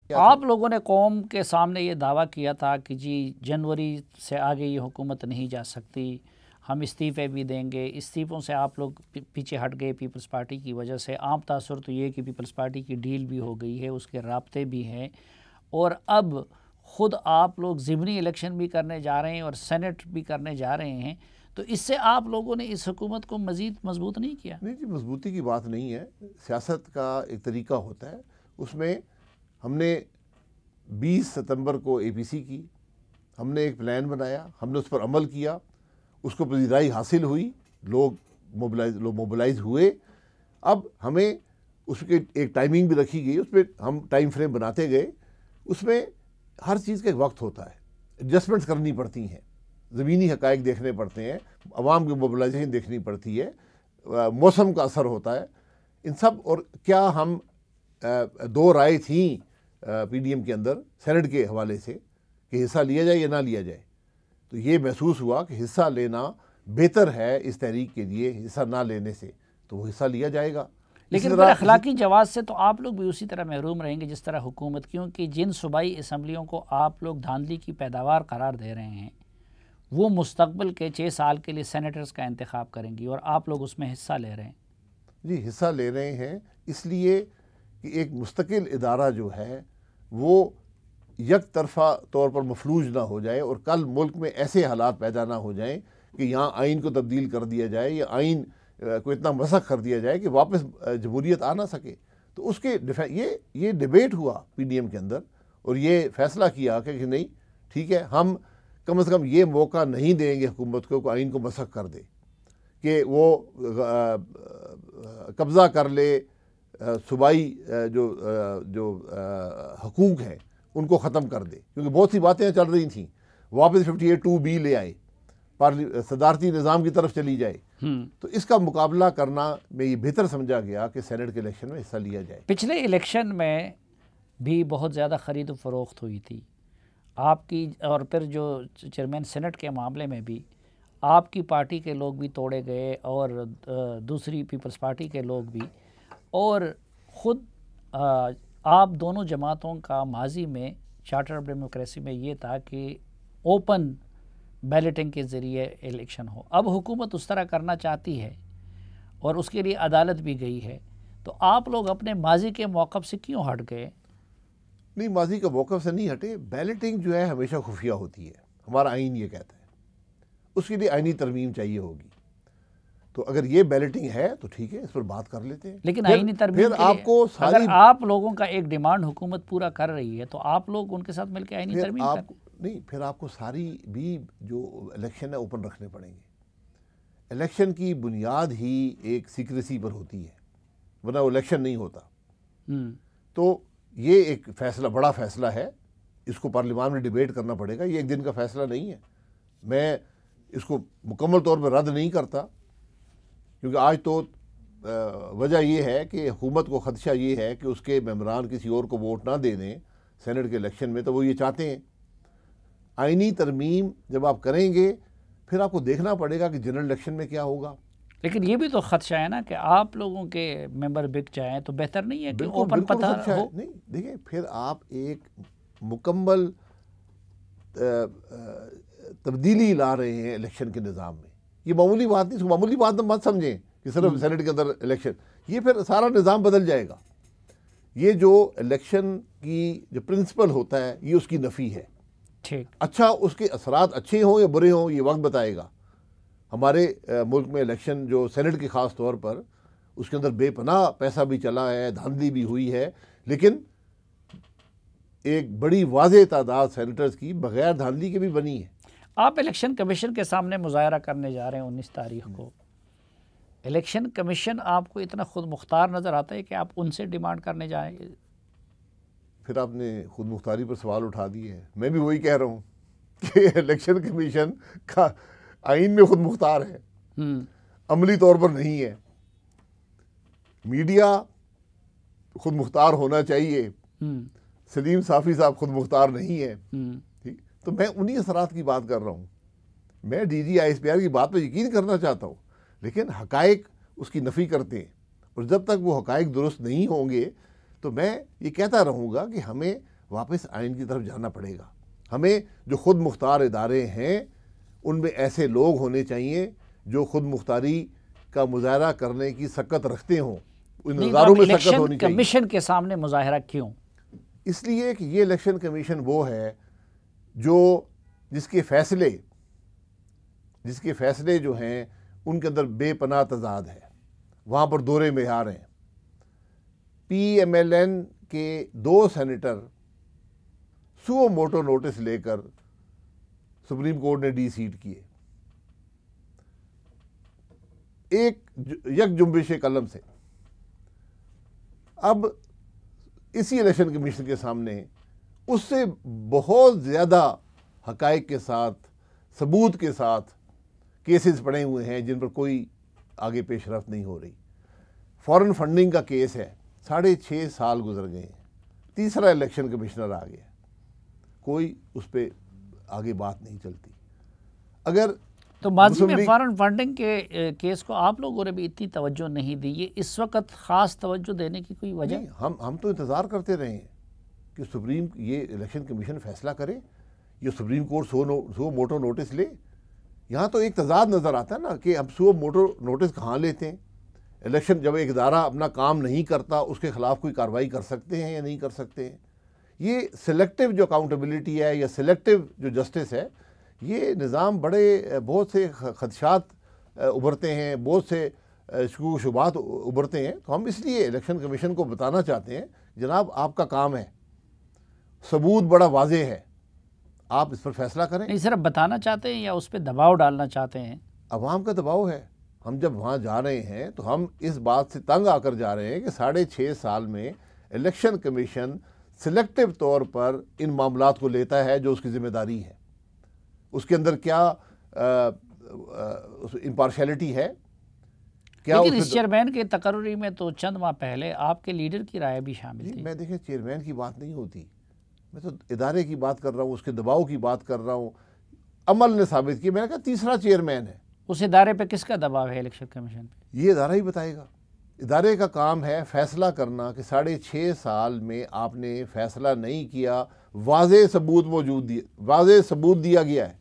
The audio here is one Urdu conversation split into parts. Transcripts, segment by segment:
آپ لوگوں نے قوم کے سامنے یہ دعویٰ کیا تھا کہ جی جنوری سے آگے یہ حکومت نہیں جا سکتی، ہم استعفے بھی دیں گے۔ استعفوں سے آپ لوگ پیچھے ہٹ گئے پیپلز پارٹی کی وجہ سے۔ عام تاثر تو یہ کہ پیپلز پارٹی کی ڈیل بھی ہو گئی ہے، اس کے رابطے بھی ہیں، اور اب خود آپ لوگ ضمنی الیکشن بھی کرنے جا رہے ہیں اور سینٹ بھی کرنے جا رہے ہیں، تو اس سے آپ لوگوں نے اس حکومت کو مزید مضبوط نہیں کیا؟ نہیں جی، مضبوطی کی بات نہیں ہے۔ سیاست کا ایک طریقہ ہوتا ہے، اس میں ہم نے 20 ستمبر کو اے پی سی کی، ہم نے ایک پلان بنایا، ہم نے اس پر عمل کیا، اس کو پذیرائی حاصل ہوئی، لوگ موبلائز ہوئے۔ اب ہمیں اس کے ایک ٹائمنگ بھی رکھی گئی، اس پہ ہم ٹائم فریم بناتے گئے۔ اس میں ہر چیز کا ایک وقت ہوتا ہے، ایڈجسٹمنٹس کرنی پڑتی ہیں، زمینی حقائق دیکھنے پڑتے ہیں، عوام کی موبلائزیشن دیکھنی پڑتی ہے، موسم کا اثر ہوتا ہے، ان سب۔ اور کیا ہم دو رائے تھیں پی ڈی ایم کے اندر سینٹ کے حوالے سے کہ حصہ لیا جائے یا نہ لیا جائے، تو یہ محسوس ہوا کہ حصہ لینا بہتر ہے اس تحریک کے لیے حصہ نہ لینے سے، تو وہ حصہ لیا جائے گا۔ لیکن پھر اخلاقی جواز سے تو آپ لوگ بھی اسی طرح محروم رہیں گے جس طرح حکومت، کیونکہ جن صوبائی اسمبلیوں کو آپ لوگ دھاندلی کی پیداوار قرار دے رہے ہیں وہ مستقبل کے 6 سال کے لیے سینیٹرز کا انتخاب کریں گی، اور آپ لوگ اس میں حصہ لے رہے ہیں۔ جی، حصہ لے رہے ہیں اس لیے کہ ایک مستقل ادارہ جو ہے وہ یک طرفہ طور پر مفلوج نہ ہو جائے، اور کل ملک میں ایسے حالات پیدا نہ ہو جائیں کہ یہاں آئین کو تبدیل کر دیا جائے یا آئین کو اتنا مسخ کر دیا جائے کہ واپس جمہوریت آ نہ سکے۔ تو اس کے یہ ڈیبیٹ ہوا پی ڈی ایم کے اندر، اور یہ فیصلہ کیا کہ نہیں ٹھیک ہے، ہم کم از کم یہ موقع نہیں دیں گے حکومت کو کہ آئین کو مسخ کر دے، کہ وہ قبضہ کر لے صوبائی جو حقوق ہیں ان کو ختم کر دے، کیونکہ بہت سی باتیں چل رہی تھیں، واپس 58(2)B لے آئے، صدارتی نظام کی طرف چلی جائے۔ تو اس کا مقابلہ کرنا میں یہ بہتر سمجھا گیا کہ سینٹ کے الیکشن میں حصہ لیا جائے۔ پچھلے الیکشن میں بھی بہت زیادہ خرید و فروخت ہوئی تھی آپ کی، اور پھر جو چیئرمین سینٹ کے معاملے میں بھی آپ کی پارٹی کے لوگ بھی توڑے گئے اور دوسری پیپلز پارٹی کے لوگ بھی، اور خود آپ دونوں جماعتوں کا ماضی میں چارٹر آف ڈیموکریسی میں یہ تھا کہ اوپن بیلٹنگ کے ذریعے الیکشن ہو۔ اب حکومت اس طرح کرنا چاہتی ہے اور اس کے لیے عدالت بھی گئی ہے، تو آپ لوگ اپنے ماضی کے موقف سے کیوں ہٹ گئے؟ نہیں، ماضی کا موقف سے نہیں ہٹے۔ بیلٹنگ جو ہے ہمیشہ خفیہ ہوتی ہے، ہمارا آئین یہ کہتا ہے، اس کے لیے آئینی ترمیم چاہیے ہوگی۔ تو اگر یہ بیلٹنگ ہے تو ٹھیک ہے، اس پر بات کر لیتے ہیں۔ لیکن آئینی ترمیم پھر آپ کو اگر آپ لوگوں کا ایک ڈیمانڈ حکومت پورا کر رہی ہے تو آپ لوگ ان کے ساتھ مل کے آئینی ترمیم کریں۔ نہیں، پھر آپ کو ساری بھی جو الیکشن ہے اوپن رکھنے پڑیں گے۔ الیکشن کی بنیاد ہی ایک سیکریسی پر ہوتی ہے، ورنہ وہ الیکشن نہیں ہوتا۔ تو یہ ایک فیصلہ، بڑا فیصلہ ہے، اس کو پارلیمان میں ڈیبیٹ کرنا پڑے گا، یہ ایک دن کا فیصلہ نہیں ہے۔ میں اس کو مکمل طور پر رد نہیں کرتا، کیونکہ آج تو وجہ یہ ہے کہ حکومت کو خدشہ یہ ہے کہ اس کے ممبران کسی اور کو ووٹ نہ دے دیں سینٹ کے الیکشن میں، تو وہ یہ چاہتے ہیں۔ آئینی ترمیم جب آپ کریں گے پھر آپ کو دیکھنا پڑے گا کہ جنرل الیکشن میں کیا ہوگا۔ لیکن یہ بھی تو خدشہ ہے نا کہ آپ لوگوں کے ممبر بک جائیں، تو بہتر نہیں ہے کہ اوپن پتہ ہو؟ نہیں، دیکھیں، پھر آپ ایک مکمل تبدیلی لا رہے ہیں الیکشن کے نظام میں۔ یہ معمولی بات نہیں، معمولی بات مت سمجھیں کہ صرف سینٹ کے اندر الیکشن، یہ پھر سارا نظام بدل جائے گا۔ یہ جو الیکشن کی جو پرنسپل ہوتا ہے یہ اس کی نفی ہے۔ ٹھیک، اچھا، اس کے اثرات اچھے ہوں یا برے ہوں یہ وقت بتائے گا۔ ہمارے ملک میں الیکشن جو سینٹ کی خاص طور پر، اس کے اندر بے پناہ پیسہ بھی چلا ہے، دھاندلی بھی ہوئی ہے، لیکن ایک بڑی واضح تعداد سینیٹرز کی بغیر دھاندلی کے بھی بنی ہے۔ آپ الیکشن کمیشن کے سامنے مظاہرہ کرنے جا رہے ہیں 19 تاریخ کو۔ الیکشن کمیشن آپ کو اتنا خود مختار نظر آتا ہے کہ آپ ان سے ڈیمانڈ کرنے جائیں گے؟ پھر آپ نے خود مختاری پر سوال اٹھا دیے ہیں۔ میں بھی وہی کہہ رہا ہوں کہ الیکشن کمیشن کا آئین میں خود مختار ہے، عملی طور پر نہیں ہے۔ میڈیا خود مختار ہونا چاہیے، سلیم صافی صاحب خود مختار نہیں ہے۔ تو میں انہی اثرات کی بات کر رہا ہوں۔ میں D G I S P R کی بات پہ یقین کرنا چاہتا ہوں، لیکن حقائق اس کی نفی کرتے ہیں، اور جب تک وہ حقائق درست نہیں ہوں گے تو میں یہ کہتا رہوں گا کہ ہمیں واپس آئین کی طرف جانا پڑے گا. ہمیں جو خود مختار ادارے ہیں ان میں ایسے لوگ ہونے چاہیے جو خود مختاری کا مظاہرہ کرنے کی سکت رکھتے ہوں. ان اداروں میں سکت ہونی چاہیے. کمیشن کے سامنے مظاہرہ کیوں؟ اس لیے کہ یہ الیکشن کمیشن وہ ہے جو جس کے فیصلے جو ہیں ان کے اندر بے پناہ تضاد ہے. وہاں پر دورے معیار ہیں. پی ایم ایل این کے 2 سینیٹر سو موٹو نوٹس لے کر سپریم کورٹ نے ڈی سیٹ کیے یک جنبش قلم سے. اب اسی الیکشن کمیشن کے سامنے اس سے بہت زیادہ حقائق کے ساتھ ثبوت کے ساتھ کیسز پڑے ہوئے ہیں جن پر کوئی آگے پیش رفت نہیں ہو رہی. فورن فنڈنگ کا کیس ہے, 6.5 سال گزر گئے ہیں, تیسرا الیکشن کمشنر آ گیا, کوئی اس پہ آگے بات نہیں چلتی. اگر تو ماضی میں فارن فنڈنگ کے کیس کو آپ لوگوں نے بھی اتنی توجہ نہیں دی, یہ اس وقت خاص توجہ دینے کی کوئی وجہ؟ ہم تو انتظار کرتے رہے ہیں کہ یہ الیکشن کمیشن فیصلہ کرے, یہ supreme court suo motu notice لے. یہاں تو ایک تضاد نظر آتا ہے نا کہ ہم سو موٹو نوٹس کہاں لیتے ہیں. الیکشن جب ایک ادارہ اپنا کام نہیں کرتا اس کے خلاف کوئی کارروائی کر سکتے ہیں یا نہیں کر سکتے ہیں. یہ سلیکٹیو جو اکاؤنٹیبلٹی ہے یا سلیکٹیو جو جسٹس ہے, یہ نظام بہت سے خدشات ابھرتے ہیں, بہت سے شکوک و شبہات ابھرتے ہیں. تو ہم اس لیے الیکشن کمیشن کو بتانا چاہتے ہیں جناب آپ کا کام ہے, ثبوت بڑا واضح ہے, آپ اس پر فیصلہ کریں. نہیں صرف بتانا چاہتے ہیں یا اس پہ دباؤ ڈالنا چاہتے ہیں؟ عوام کا دباؤ ہے. ہم جب وہاں جا رہے ہیں تو ہم اس بات سے تنگ آ کر جا رہے ہیں کہ 6.5 سال میں الیکشن کمیشن سلیکٹیو طور پر ان معاملات کو لیتا ہے جو اس کی ذمہ داری ہے. اس کے اندر کیا امپارشیلٹی ہے؟ لیکن اس چیئرمین کے تقرری میں تو چند ماہ پہلے آپ کے لیڈر کی رائے بھی شامل تھی. میں دیکھیں چیئرمین کی بات نہیں ہوتی, میں تو ادارے کی بات کر رہا ہوں, اس کے دباؤ کی بات کر رہا ہوں. عمل نے ثابت کیا. میں نے کہا تیسرا چیئرمین ہے. اس ادارے پہ کس کا دباؤ ہے الیکشن کمیشن پہ؟ یہ ادارہ ہی بتائے گا. ادارے کا کام ہے فیصلہ کرنا کہ 6.5 سال میں آپ نے فیصلہ نہیں کیا, واضح ثبوت دیا گیا ہے,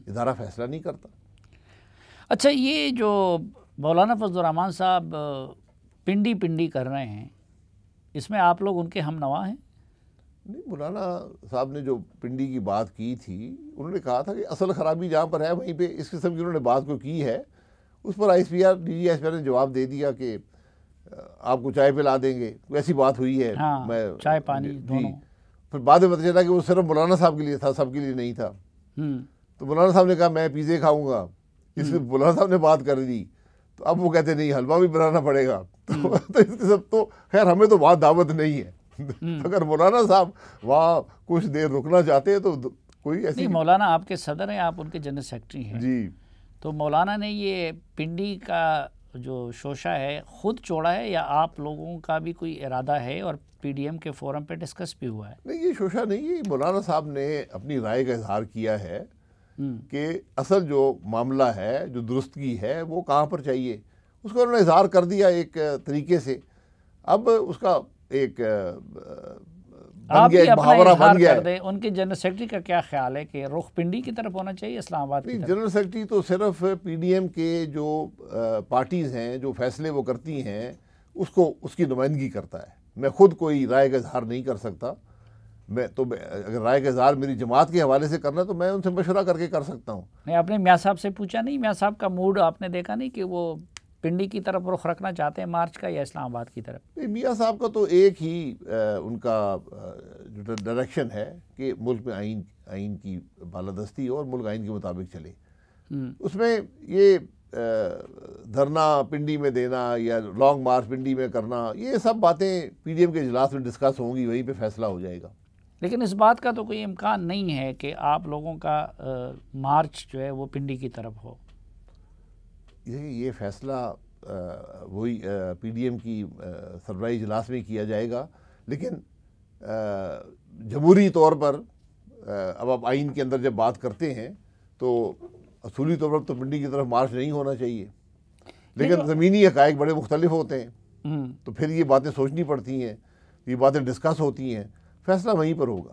ادارہ فیصلہ نہیں کرتا. اچھا, یہ جو مولانا فضل الرحمان صاحب پنڈی کر رہے ہیں, اس میں آپ لوگ ان کے ہم نوا ہیں؟ نہیں, مولانا صاحب نے جو پنڈی کی بات کی تھی, انہوں نے کہا تھا کہ اصل خرابی جہاں پر ہے وہیں پہ اس قسم کی انہوں نے بات کو کی ہے. اس پر D G S P R نے جواب دے دیا کہ آپ کو چائے پلا دیں گے, ایسی بات ہوئی ہے. میں چائے پانی دونوں. پھر بعد میں پتہ چلا کہ وہ صرف مولانا صاحب کے لیے تھا, سب کے لیے نہیں تھا. تو مولانا صاحب نے کہا میں پیزے کھاؤں گا, اس میں مولانا صاحب نے بات کر دی. تو اب وہ کہتے نہیں حلوہ بھی بنانا پڑے گا. تو اس کے سب تو خیر ہمیں تو وہاں دعوت نہیں ہے. اگر مولانا صاحب وہاں کچھ دیر رکنا چاہتے ہیں تو کوئی ایسی. نہیں, مولانا آپ کے صدر ہیں, آپ ان کے جنرل سیکرٹری ہیں. جی. تو مولانا نے یہ پنڈی کا جو شوشہ ہے خود چھوڑا ہے یا آپ لوگوں کا بھی کوئی ارادہ ہے اور پی ڈی ایم کے فورم پہ ڈسکس بھی ہوا ہے؟ نہیں, یہ شوشہ نہیں ہے. مولانا صاحب نے اپنی رائے کا اظہار کیا ہے کہ اصل جو معاملہ ہے, جو درستگی ہے, وہ کہاں پر چاہیے, اس کو انہوں نے اظہار کر دیا ایک طریقے سے. اب اس کا ایک بن گیا, ایک محاورہ بن گیا ہے. ان کے جنرل سیکرٹری کا کیا خیال ہے کہ رخ پنڈی کی طرف ہونا چاہیے اسلام آباد کی طرف؟ جنرل سیکرٹری تو صرف پی ڈی ایم کے جو پارٹیز ہیں, جو فیصلے وہ کرتی ہیں, اس کی نمائندگی کرتا ہے. میں خود کوئی رائے کا اظہار نہیں کر سکتا. اگر رائے کا اظہار میری جماعت کے حوالے سے کرنا تو میں ان سے مشورہ کر کے کر سکتا ہوں. نہیں, آپ نے میاں صاحب سے پوچھا نہیں؟ میاں صاحب کا موڈ آپ نے دیکھا نہیں کہ وہ پنڈی کی طرف رخ رکھنا چاہتے ہیں مارچ کا یا اسلام آباد کی طرف؟ میاں صاحب کا تو ایک ہی ان کا جو ڈائریکشن ہے کہ ملک میں آئین کی بالادستی ہو اور ملک آئین کے مطابق چلے. اس میں یہ دھرنا پنڈی میں دینا یا لانگ مارچ پنڈی میں کرنا, یہ سب باتیں پی ڈی ایم کے اجلاس میں ڈسکس ہوں گی, وہیں پہ فیصلہ ہو جائے گا. لیکن اس بات کا تو کوئی امکان نہیں ہے کہ آپ لوگوں کا مارچ جو ہے وہ پنڈی کی طرف ہو. یہ فیصلہ وہی پی ڈی ایم کی سربراہی اجلاس میں کیا جائے گا. لیکن جمہوری طور پر اب آپ آئین کے اندر جب بات کرتے ہیں تو اصولی طور پر تو پنڈی کی طرف مارچ نہیں ہونا چاہیے. لیکن زمینی حقائق بڑے مختلف ہوتے ہیں, تو پھر یہ باتیں سوچنی پڑتی ہیں, یہ باتیں ڈسکس ہوتی ہیں. فیصلہ وہیں پر ہوگا۔